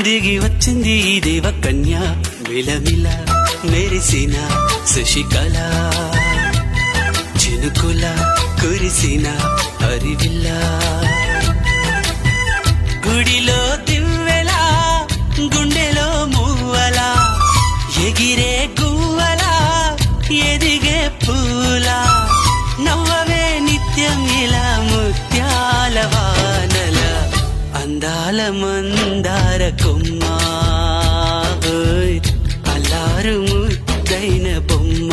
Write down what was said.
దిగి వచ్చింది ఈ దేవ కన్య మిలమిల మెరిసిన శశికళ చినుకుల కురిసిన హరివిల్ల గుడిలో దివ్వెలా గుండెలో మువ్వలా ఎగిరే గువ్వలా ఎదిగే పూలా నవ్వవే నిత్యం ఇలా ముత్యాల వానల అందాల మందార కొమ్మ అల్లారు ముద్దైన బొమ్మ